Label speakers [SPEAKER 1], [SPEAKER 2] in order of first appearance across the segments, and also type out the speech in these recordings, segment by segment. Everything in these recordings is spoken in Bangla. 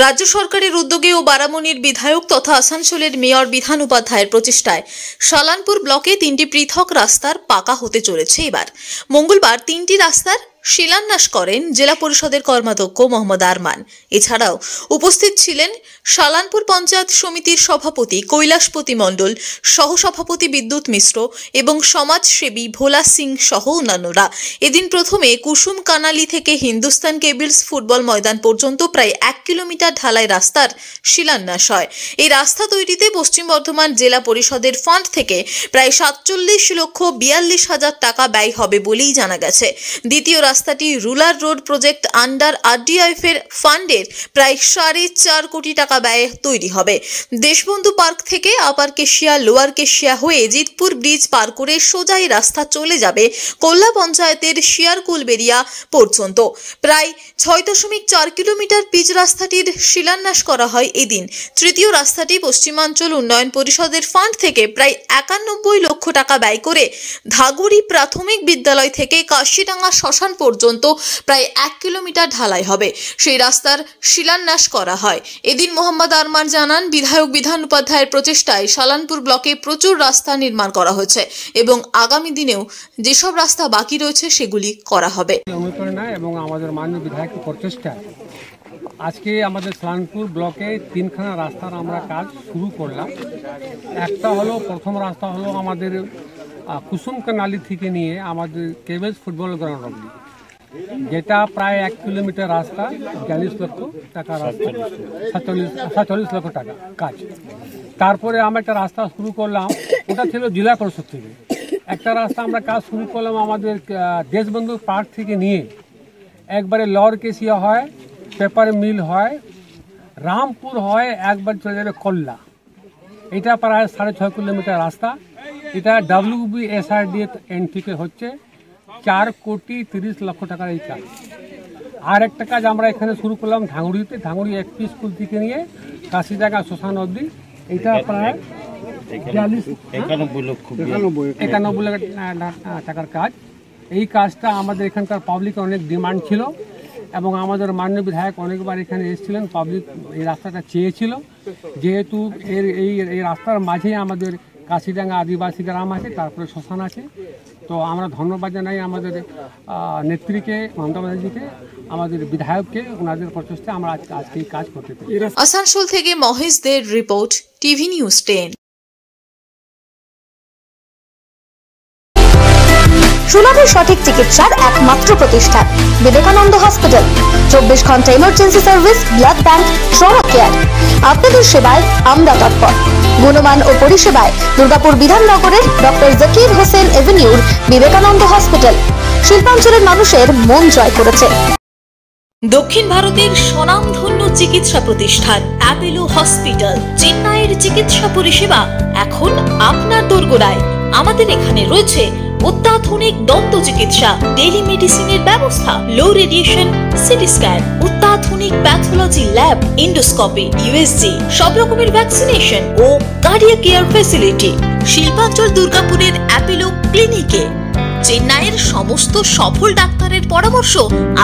[SPEAKER 1] রাজ্য সরকারের উদ্যোগে ও বারামণির বিধায়ক তথা আসানসোলের মেয়র বিধান উপাধ্যায়ের প্রচেষ্টায় শালানপুর ব্লকে 3টি পৃথক রাস্তার পাকা হতে চলেছে। এবার মঙ্গলবার 3টি রাস্তার শিলান্যাস করেন জেলা পরিষদের কর্মাধ্যক্ষ মোহাম্মদ আরমান। এছাড়াও উপস্থিত ছিলেন শালানপুর পঞ্চায়েত সমিতির সভাপতি কৈলাসপতি মণ্ডল, সহসভাপতি বিদ্যুৎ মিশ্র এবং সমাজসেবী ভোলা সিং সহ অন্যান্যরা। এদিন প্রথমে কুসুম কানালি থেকে হিন্দুস্তান কেবলস ফুটবল ময়দান পর্যন্ত প্রায় 1 কিলোমিটার ঢালাই রাস্তার শিলান্যাস হয়। এই রাস্তা তৈরিতে পশ্চিম বর্ধমান জেলা পরিষদের ফান্ড থেকে প্রায় 47,42,000 টাকা ব্যয় হবে বলেই জানা গেছে। দ্বিতীয় রাস্তাটি রুরাল রোড প্রজেক্ট আন্ডার আরডিআইএফ এর ফান্ডের প্রায় 4.5 কোটি টাকা ব্যয়ে তৈরি হবে। দেশবন্ধু পার্ক থেকে আপার কেশিয়া লোয়ার কেশিয়া হয়ে জিতপুর ব্রিজ পার করে সোজা এই রাস্তা চলে যাবে কল্লা পঞ্চায়েতের শিয়ারকুলবেরিয়া পর্যন্ত। প্রায় 6.4 কিলোমিটার পিচ রাস্তাটির শিলান্যাস করা হয় এদিন। তৃতীয় রাস্তাটি পশ্চিমাঞ্চল উন্নয়ন পরিষদের ফান্ড থেকে প্রায় 91 লক্ষ টাকা ব্যয় করে ধাগুড়ি প্রাথমিক বিদ্যালয় থেকে কাশিডাঙ্গা শ্মশান পর্যন্ত প্রায় 1 কিলোমিটার ঢালাই হবে। সেই রাস্তার শিলান্যাস করা হয়। এদিন মোহাম্মদ আরমান জানান, বিধায়ক বিধান উপাধ্যায়ের প্রচেষ্টায় শালানপুর ব্লকে প্রচুর রাস্তা নির্মাণ করা হয়েছে এবং আগামী দিনেও যেসব রাস্তা বাকি রয়েছে সেগুলি করা হবে।
[SPEAKER 2] অনুপ্রেরণা এবং আমাদের মাননীয় বিধায়কের প্রচেষ্টা আজকে আমাদের শালানপুর ব্লকে 3খানা রাস্তার আমরা কাজ শুরু করলাম। একটা হলো, প্রথম রাস্তা হলো আমাদের কুসুম কানালি থেকে নিয়ে আমাদের কেবলস ফুটবল গ্রাউন্ড অবধি, যেটা প্রায় 1 কিলোমিটার রাস্তা, 42 লক্ষ টাকা রাস্তা, 47 লক্ষ টাকা কাজ। তারপরে আমরা একটা রাস্তা শুরু করলাম, ওটা ছিল জেলা পরিষদ থেকে। একটা রাস্তা আমরা কাজ শুরু করলাম আমাদের দেশবন্ধু পার্ক থেকে নিয়ে একবারে লোয়ার কেশিয়া হয়, পেপার মিল হয়, রামপুর হয়, একবার চলে যাবে কল্লা। এটা প্রায় 6.5 কিলোমিটার রাস্তা। এটা WBSRD থেকে হচ্ছে 4.30 লক্ষ টাকার এই কাজ। আর একটা কাজ আমরা এখানে শুরু করলাম ধাঙ্গুড়িতে, ধাঙ্গুড়ি এফপি স্কুল থেকে নিয়ে কাশিডাঙ্গা শ্মশান অবধি। এটা প্রায় 91 লক্ষ টাকার কাজ। এই কাজটা আমাদের এখানকার পাবলিকের অনেক ডিমান্ড ছিল এবং আমাদের মাননীয় বিধায়ক অনেকবার এখানে এসেছিলেন। পাবলিক এই রাস্তাটা চেয়েছিল, যেহেতু এই রাস্তার মাঝে আমাদের কাশিডাঙ্গা আদিবাসী গ্রাম আছে, তারপরে শ্মশান আছে। তো আমরা ধন্যবাদ জানাই আমাদের নেত্রীকে, মমতা ব্যানার্জিকে, আমাদের বিধায়ককে, ওনাদের প্রচেষ্টা আমরা আজকে এই কাজ করতে পারি।
[SPEAKER 1] আসানসোল থেকে মহেশ দের রিপোর্ট, টিভি নিউজ 10।
[SPEAKER 3] সুলভে সঠিক চিকিৎসার একমাত্র প্রতিষ্ঠান বিবেকানন্দ হসপিটাল। 24 ঘন্টা emergency service, blood bank, trauma care. আপনাদের সেবায় আমরা তৎপর। গুণমান ও পরিষেবায় দুর্গাপুর বিধাননগরের ডক্টর জাকির হোসেন এভিনিউর বিবেকানন্দ হসপিটাল শিল্পাঞ্চলের মানুষের মন জয় করেছে।
[SPEAKER 1] দক্ষিণ ভারতের স্বনামধন্য চিকিৎসা প্রতিষ্ঠান অ্যাপোলো হসপিটাল, চেন্নাইয়ের চিকিৎসা পরিষেবা এখন আপনার দোরগোড়ায়। আমাদের এখানে রয়েছে অত্যাধুনিক দন্ত চিকিৎসা, টেলিমেডিসিনের ব্যবস্থা, লো রেডিয়েশন সিটি স্ক্যান, অত্যাধুনিক প্যাথোলজি ল্যাব, ইন্ডোস্কোপি, ইউএসজি, সব রকমের ভ্যাকসিনেশন ও কার্ডিয়াক কেয়ার ফ্যাসিলিটি। শিল্পাঞ্চল দুর্গাপুরের অ্যাপোলো ক্লিনিকে চেন্নাইয়ের সমস্ত সফল ডাক্তারের পরামর্শ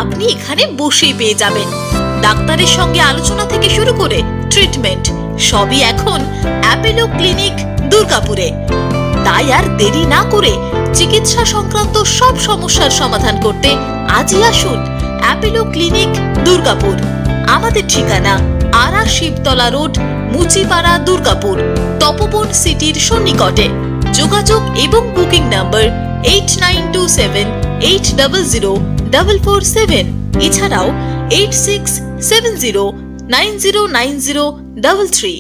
[SPEAKER 1] আপনি এখানে বসেই পেয়ে যাবেন। ডাক্তারের সঙ্গে আলোচনা থেকে শুরু করে ট্রিটমেন্ট সবই এখন অ্যাপোলো ক্লিনিক দুর্গাপুরে। তাই আর দেরি না করে চিকিৎসা সংক্রান্ত সব সমস্যার সমাধান করতে আজই আসুন অ্যাপোলো ক্লিনিক দুর্গাপুর। আমাদের ঠিকানা আরা শিবতলা রোড, মুচিপাড়া, দুর্গাপুর, তপবন সিটির সন্নিকটে। যোগাযোগ এবং বুকিং নাম্বার 8927800447, এছাড়াও 8670909033।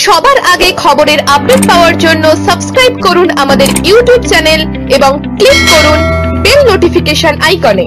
[SPEAKER 4] সবার আগে খবরের আপডেট পাওয়ার জন্য সাবস্ক্রাইব করুন আমাদের ইউটিউব চ্যানেল এবং ক্লিক করুন বেল নোটিফিকেশন আইকনে।